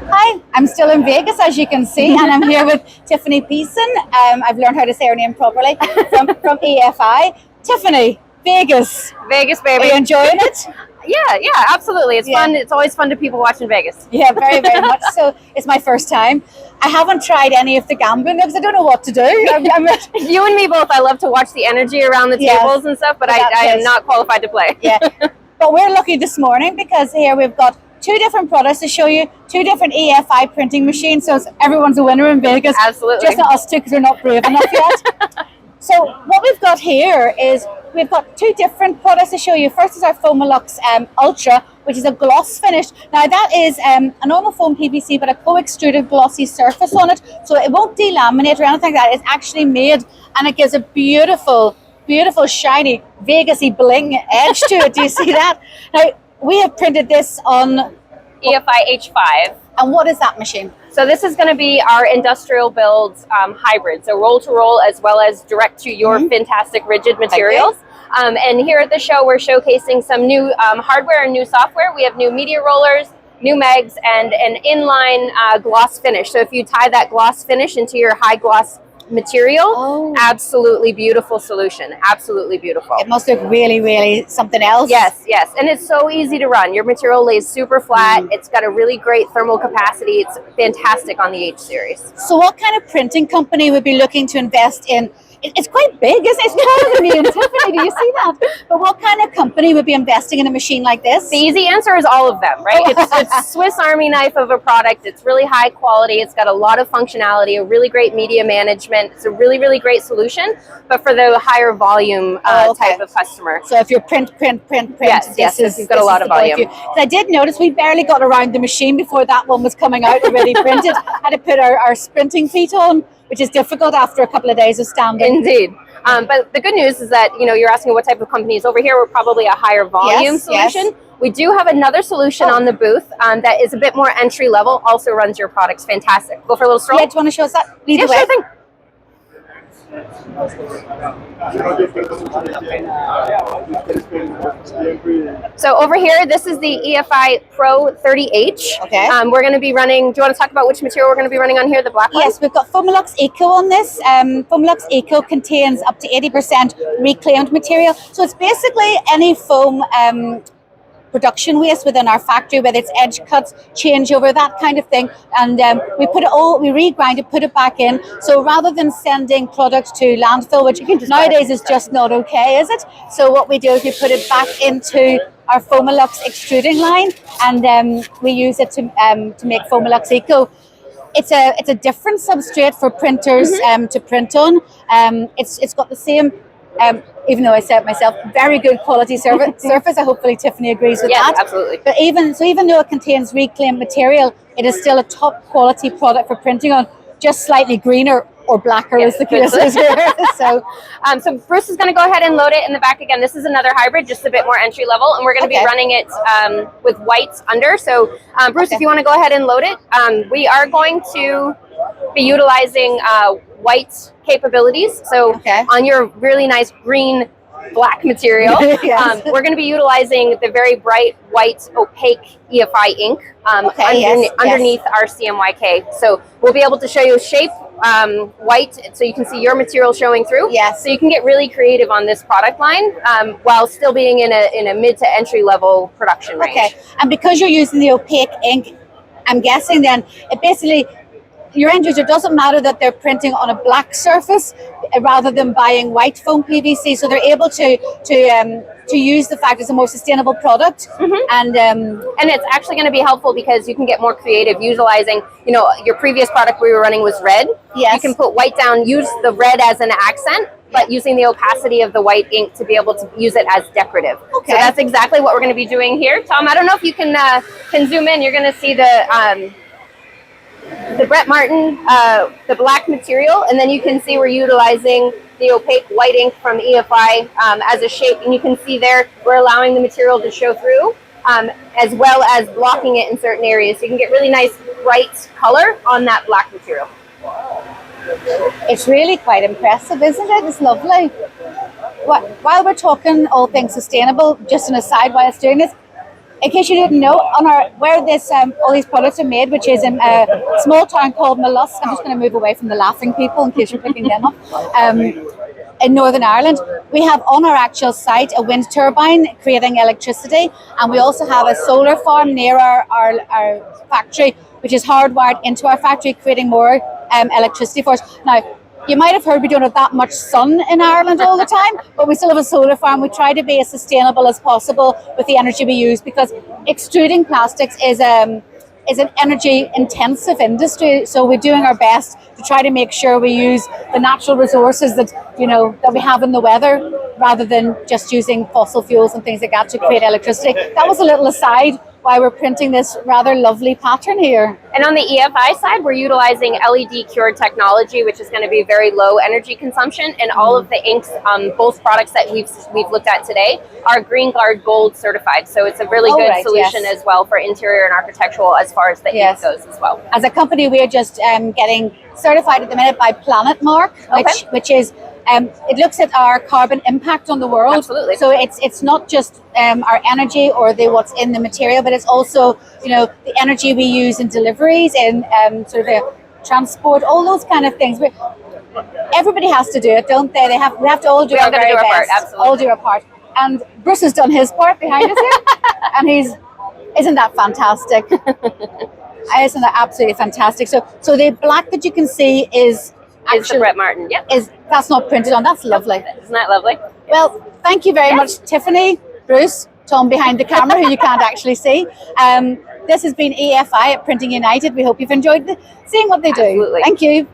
Hi, I'm still in Vegas, as you can see, and I'm here with Tiffany Peason. I've learned how to say her name properly from EFI. Tiffany, Vegas. Vegas, baby. Are you enjoying it? Yeah, absolutely. It's fun. It's always fun to people watching Vegas. Yeah, very, very much so. It's my first time. I haven't tried any of the gambling because I don't know what to do. You and me both. I love to watch the energy around the tables and stuff, but I am not qualified to play. Yeah, but we're lucky this morning because here we've got two different products to show you, two different EFI printing machines. So everyone's a winner in Vegas. Absolutely. Just not us two because we're not brave enough yet. So what we've got here is we've got two different products to show you. First is our Foamalux Ultra, which is a gloss finish. Now that is a normal foam PVC, but a co-extruded glossy surface on it. So it won't delaminate or anything like that. It's actually made, and it gives a beautiful, shiny, Vegas-y bling edge to it. Do you see that? Now, we have printed this on EFI H5. And what is that machine? So this is going to be our industrial build hybrid. So roll to roll as well as direct to your fantastic rigid materials. And here at the show, we're showcasing some new hardware and new software. We have new media rollers, new megs, and an inline gloss finish. So if you tie that gloss finish into your high gloss material, absolutely beautiful solution. Absolutely beautiful. It must look really something else. Yes, and it's so easy to run. Your material lays super flat. It's got a really great thermal capacity. It's fantastic on the H series. So what kind of printing company would be looking to invest in? It's quite big, isn't it? It's taller than me and Tiffany. Do you see that? But what kind of company would be investing in a machine like this? The easy answer is all of them, right? It's Swiss Army knife of a product. It's really high quality. It's got a lot of functionality, a really great media management. It's a really great solution, but for the higher volume type of customer. So if you're print. Yes, you've got a lot of volume. I did notice we barely got around the machine before that one was coming out already printed. Had to put our sprinting feet on, which is difficult after a couple of days of standing. Indeed. But the good news is that, you're asking what type of companies. Over here, we're probably a higher volume solution. Yes. We do have another solution on the booth that is a bit more entry level, also runs your products fantastic. Go for a little stroll? Yeah, do you want to show us that? Yeah, sure thing. So over here, this is the EFI Pro 30H. Okay. We're going to be running, do you want to talk about which material we're going to be running on here, the black one? Yes, we've got Foamalux Eco on this. Foamalux Eco contains up to 80% reclaimed material. So it's basically any foam production waste within our factory, whether it's edge cuts, changeover, that kind of thing. And we regrind it, put it back in. So rather than sending product to landfill, which nowadays is just not okay, is it? So what we do is we put it back into our Foamalux extruding line, and we use it to make Foamalux Eco. It's a different substrate for printers to print on. It's got the same, even though I said it myself, very good quality surface. Hopefully Tiffany agrees with that. Yes, absolutely. But even though it contains reclaimed material, it is still a top quality product for printing on, just slightly greener or blacker as the case is here. So Bruce is going to go ahead and load it in the back again. This is another hybrid, just a bit more entry level, and we're going to be running it with whites under. So Bruce, if you want to go ahead and load it, we are going to be utilizing white capabilities. So on your really nice green black material, we're going to be utilizing the very bright white opaque EFI ink underneath our CMYK. So we'll be able to show you shape white, so you can see your material showing through. Yes. So you can get really creative on this product line while still being in a mid to entry level production range. Okay, and because you're using the opaque ink, I'm guessing then it basically, your end user doesn't matter that they're printing on a black surface rather than buying white foam PVC, so they're able to use the fact it's a more sustainable product. And it's actually going to be helpful because you can get more creative utilizing, your previous product we were running was red. Yes. You can put white down, use the red as an accent, but using the opacity of the white ink to be able to use it as decorative. Okay. So that's exactly what we're going to be doing here. Tom, I don't know if you can zoom in. You're going to see the Brett Martin, the black material, and then you can see we're utilizing the opaque white ink from EFI as a shape, and you can see there we're allowing the material to show through, as well as blocking it in certain areas. So you can get really nice bright color on that black material. It's really quite impressive, isn't it? It's lovely. While we're talking all things sustainable, just an aside while it's doing this, In case you didn't know, on our where this all these products are made, which is in a small town called Mollusk. I'm just going to move away from the laughing people in case you're picking them up. In Northern Ireland, we have on our actual site a wind turbine creating electricity, and we also have a solar farm near our factory, which is hardwired into our factory, creating more electricity for us. Now, you might have heard we don't have that much sun in Ireland all the time, but we still have a solar farm. We try to be as sustainable as possible with the energy we use, because extruding plastics is an energy intensive industry. So we're doing our best to try to make sure we use the natural resources that we have in the weather, rather than just using fossil fuels and things like that to create electricity. That was a little aside why we're printing this rather lovely pattern here. And on the EFI side, we're utilizing LED cured technology, which is going to be very low energy consumption. And all of the inks on both products that we've looked at today are Green Guard Gold certified. So it's a really good solution as well for interior and architectural as far as the ink goes as well. As a company, we are just getting certified at the minute by Planet Mark, which is it looks at our carbon impact on the world. Absolutely. So it's not just our energy or what's in the material, but it's also the energy we use in deliveries and sort of the transport, all those kind of things. Everybody has to do it, don't they? We have to all do our very best. Part, absolutely. All do our part. And Bruce has done his part behind us here, and isn't that fantastic? Isn't that absolutely fantastic? So the black that you can see is the Brett Martin. Yep. That's not printed on. That's lovely. Isn't that lovely? Well, thank you very much, Tiffany, Bruce, Tom behind the camera, who you can't actually see. This has been EFI at Printing United. We hope you've enjoyed seeing what they do. Absolutely. Thank you.